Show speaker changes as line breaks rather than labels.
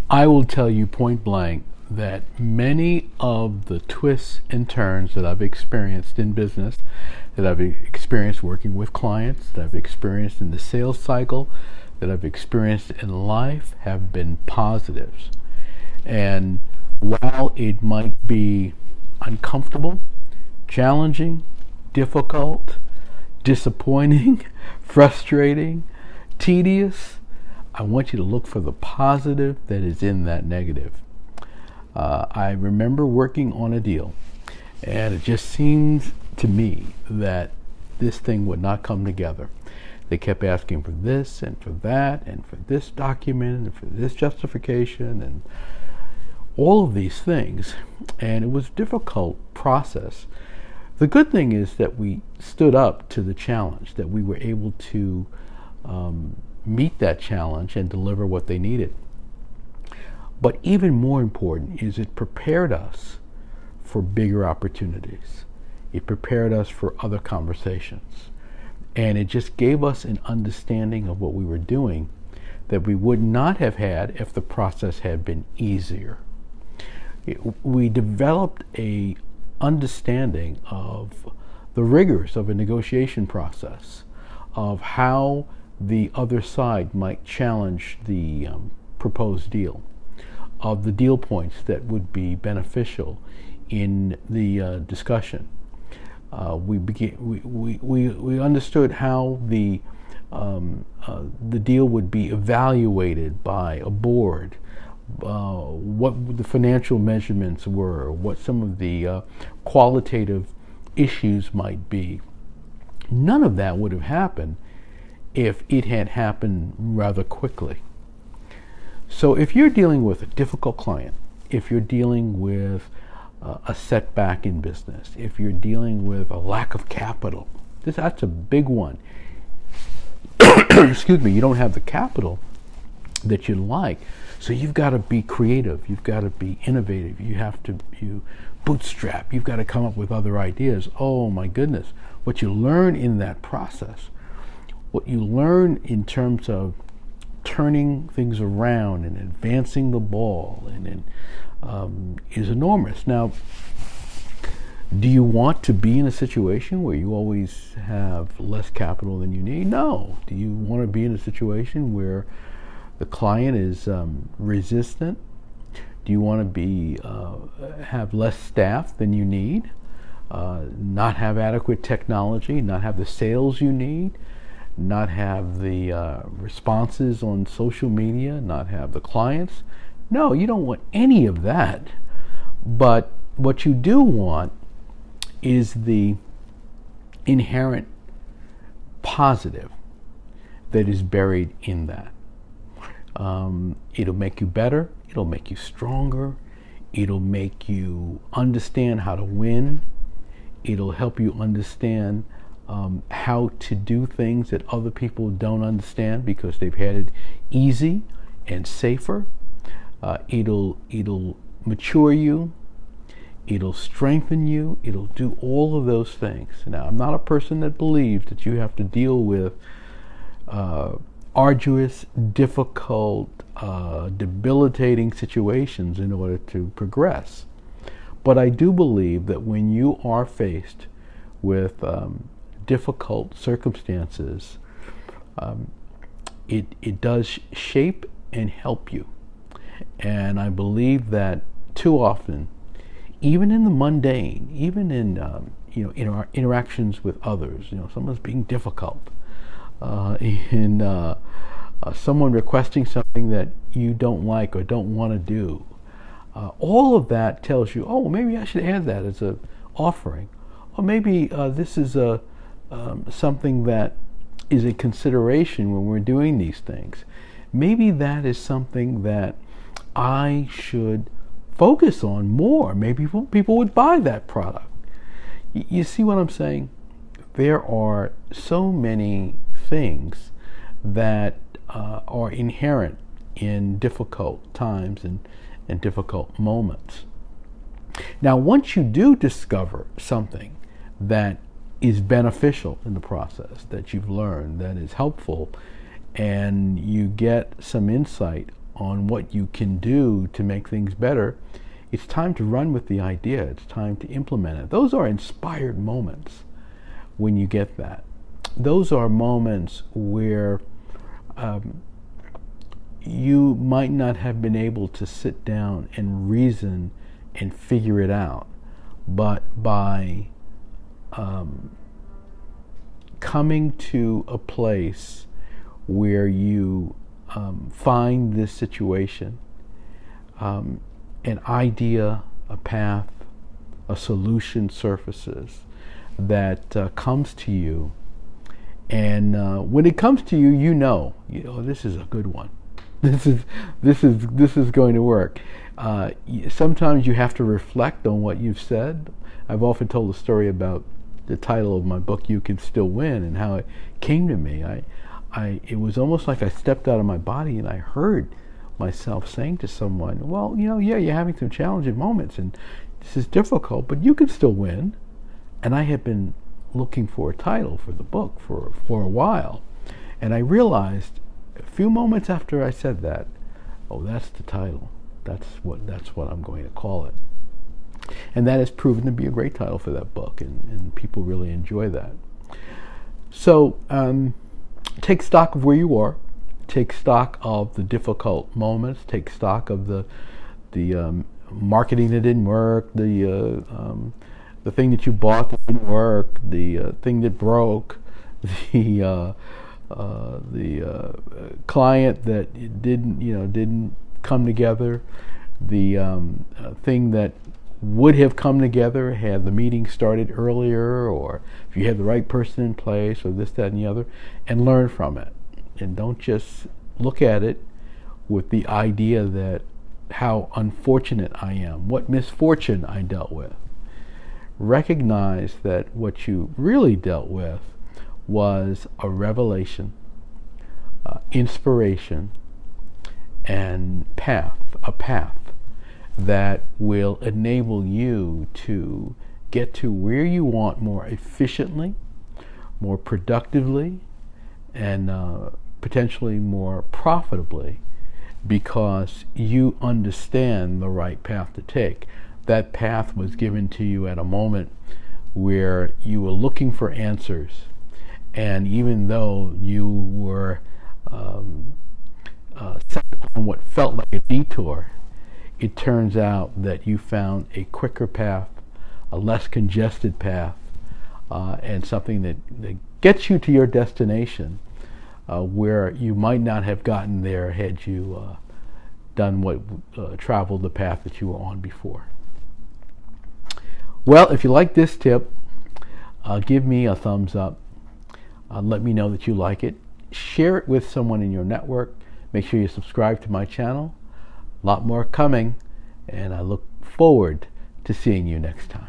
I will tell you point blank that many of the twists and turns that I've experienced in business, that I've experienced working with clients, that I've experienced in the sales cycle, that I've experienced in life have been positives. And while it might be uncomfortable, challenging, difficult, disappointing, frustrating, tedious, I want you to look for the positive that is in that negative. I remember working on a deal, and it just seemed to me that this thing would not come together. They kept asking for this and for that and for this document and for this justification and all of these things, and it was a difficult process. The good thing is that we stood up to the challenge, that we were able to meet that challenge and deliver what they needed. But even more important is it prepared us for bigger opportunities. It prepared us for other conversations. And it just gave us an understanding of what we were doing that we would not have had if the process had been easier. We developed a understanding of the rigors of a negotiation process, of how the other side might challenge the proposed deal, of the deal points that would be beneficial in the discussion. We understood how the deal would be evaluated by a board, what the financial measurements were, what some of the qualitative issues might be. None of that would have happened if it had happened rather quickly. So if you're dealing with a difficult client, if you're dealing with a setback in business, if you're dealing with a lack of capital, that's a big one. Excuse me, you don't have the capital that you like, so you've got to be creative, you've got to be innovative, you bootstrap, you've got to come up with other ideas. Oh my goodness, what you learn in that process, what you learn in terms of turning things around and advancing the ball is enormous. Now, do you want to be in a situation where you always have less capital than you need? No. Do you want to be in a situation where the client is resistant? Do you want to have less staff than you need? Not have adequate technology? Not have the sales you need? Not have the responses on social media? Not have the clients? No, you don't want any of that. But what you do want is the inherent positive that is buried in that. It'll make you better. It'll make you stronger. It'll make you understand how to win. It'll help you understand how to do things that other people don't understand because they've had it easy and safer. It'll mature you. It'll strengthen you. It'll do all of those things. Now, I'm not a person that believes that you have to deal with arduous, difficult, debilitating situations in order to progress. But I do believe that when you are faced with difficult circumstances, it does shape and help you. And I believe that too often, even in the mundane, even in in our interactions with others, someone's being difficult, in someone requesting something that you don't like or don't want to do, all of that tells you, oh, maybe I should add that as an offering, or maybe this is something that is a consideration when we're doing these things. Maybe that is something that I should focus on more. Maybe people would buy that product. You see what I'm saying? There are so many things that are inherent in difficult times and difficult moments. Now, once you do discover something that is beneficial in the process, that you've learned, that is helpful, and you get some insight on what you can do to make things better, it's time to run with the idea. It's time to implement it. Those are inspired moments when you get that. Those are moments where you might not have been able to sit down and reason and figure it out, but by coming to a place where you find this situation, an idea, a path, a solution surfaces that comes to you, and when it comes to you, you know, this is a good one. This is going to work. Sometimes you have to reflect on what you've said. I've often told a story about the title of my book, "You Can Still Win," and how it came to me. It was almost like I stepped out of my body and I heard myself saying to someone, "Well, yeah, you're having some challenging moments and this is difficult, but you can still win." And I had been looking for a title for the book for a while, and I realized a few moments after I said that, oh, that's the title. That's what I'm going to call it. And that has proven to be a great title for that book, and people really enjoy that. So take stock of where you are, take stock of the difficult moments, take stock of the marketing that didn't work, the thing that you bought that didn't work, the thing that broke, the client that didn't come together, the thing that would have come together had the meeting started earlier, or if you had the right person in place, or this, that, and the other, and learn from it. And don't just look at it with the idea that how unfortunate I am, what misfortune I dealt with. Recognize that what you really dealt with was a revelation, inspiration, and a path that will enable you to get to where you want more efficiently, more productively, and potentially more profitably, because you understand the right path to take. That path was given to you at a moment where you were looking for answers, and even though you were set on what felt like a detour, it turns out that you found a quicker path, a less congested path, and something that gets you to your destination, where you might not have gotten there had you traveled the path that you were on before. Well, if you like this tip, give me a thumbs up. Let me know that you like it. Share it with someone in your network. Make sure you subscribe to my channel. A lot more coming, and I look forward to seeing you next time.